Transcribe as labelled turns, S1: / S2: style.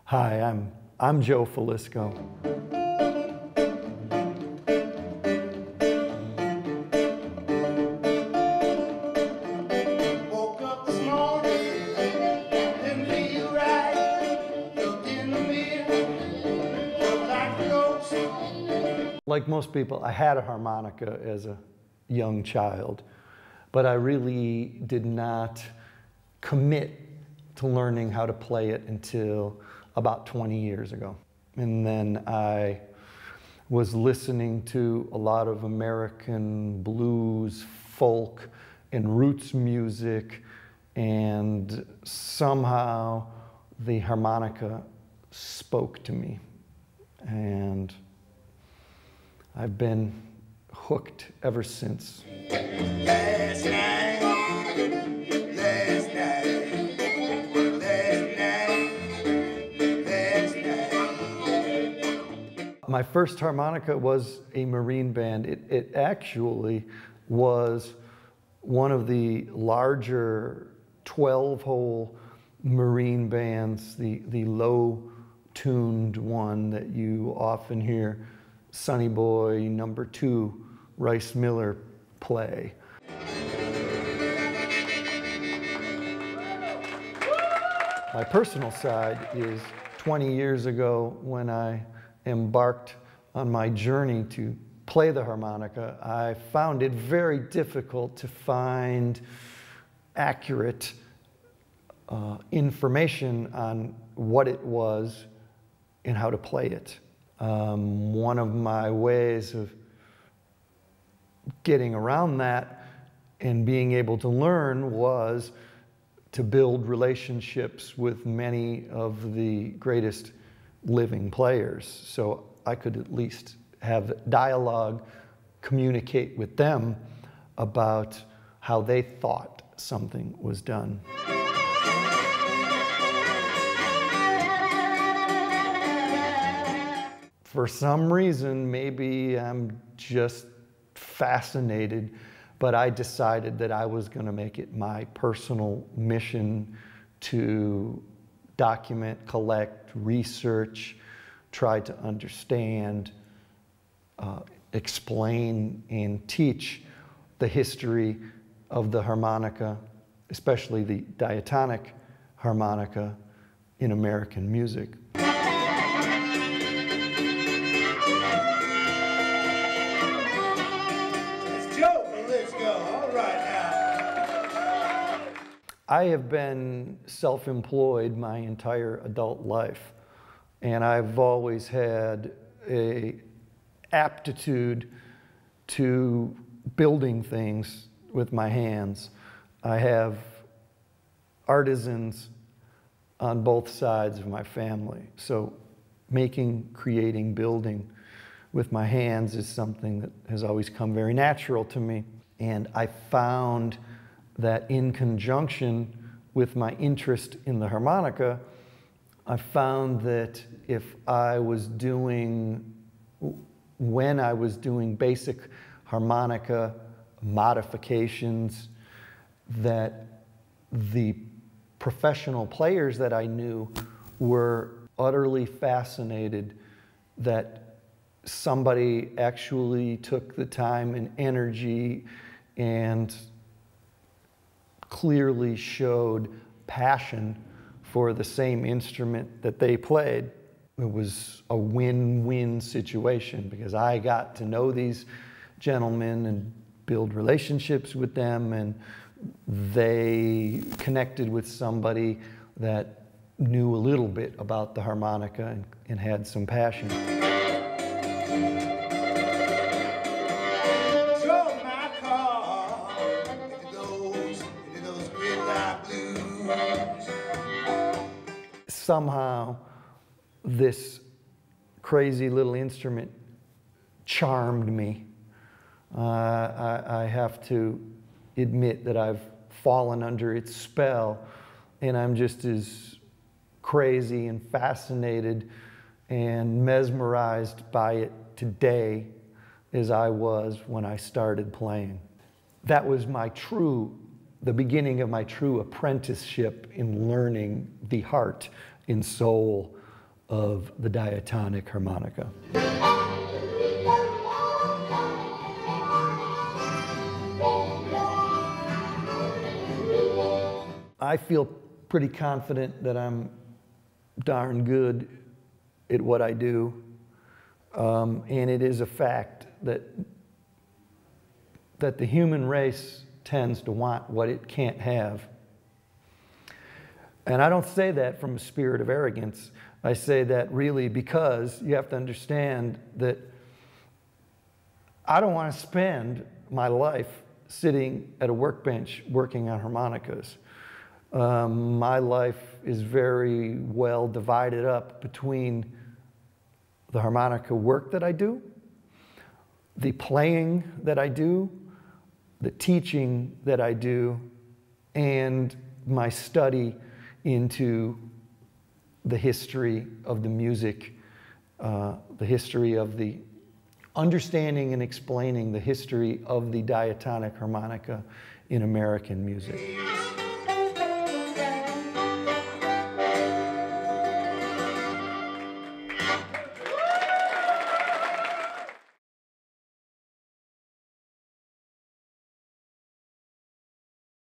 S1: Hi, I'm Joe Filisko.
S2: Woke up this morning, didn't feel right. Looked in the mirror, looked like a ghost.
S1: Like most people, I had a harmonica as a young child, but I really did not commit to learning how to play it until about 20 years ago. And then I was listening to a lot of American blues, folk, and roots music, and somehow the harmonica spoke to me. And I've been hooked ever since.
S2: Last night, last night, last night.
S1: My first harmonica was a Marine band. It actually was one of the larger 12-hole Marine bands, the low-tuned one that you often hear Sonny Boy number 2 Rice Miller play. My personal side is 20 years ago when I embarked on my journey to play the harmonica. I found it very difficult to find accurate information on what it was and how to play it. One of my ways of getting around that and being able to learn was to build relationships with many of the greatest living players, so I could at least have dialogue, communicate with them about how they thought something was done. For some reason, maybe I'm just fascinated, but I decided that I was going to make it my personal mission to document, collect, research, try to understand, explain, and teach the history of the harmonica, especially the diatonic harmonica in American music.
S2: Joe Filisko, all right now.
S1: I have been self-employed my entire adult life, and I've always had an aptitude to building things with my hands. I have artisans on both sides of my family, so making, creating, building with my hands is something that has always come very natural to me. And I found that in conjunction with my interest in the harmonica, I found that when I was doing basic harmonica modifications, that the professional players that I knew were utterly fascinated that somebody actually took the time and energy and clearly showed passion for the same instrument that they played. It was a win-win situation because I got to know these gentlemen and build relationships with them, and they connected with somebody that knew a little bit about the harmonica and had some passion.
S2: Drove my car into those gridlock blues.
S1: Somehow, this crazy little instrument charmed me. I have to admit that I've fallen under its spell, and I'm just as crazy and fascinated and mesmerized by it today as I was when I started playing. That was the beginning of my true apprenticeship in learning the heart and soul of the diatonic harmonica. I feel pretty confident that I'm darn good at what I do, and it is a fact that the human race tends to want what it can't have. And I don't say that from a spirit of arrogance. I say that really because you have to understand that I don't want to spend my life sitting at a workbench working on harmonicas. My life is very well divided up between the harmonica work that I do, the playing that I do, the teaching that I do, and my study into the history of the music, the history of the understanding and explaining the history of the diatonic harmonica in American music.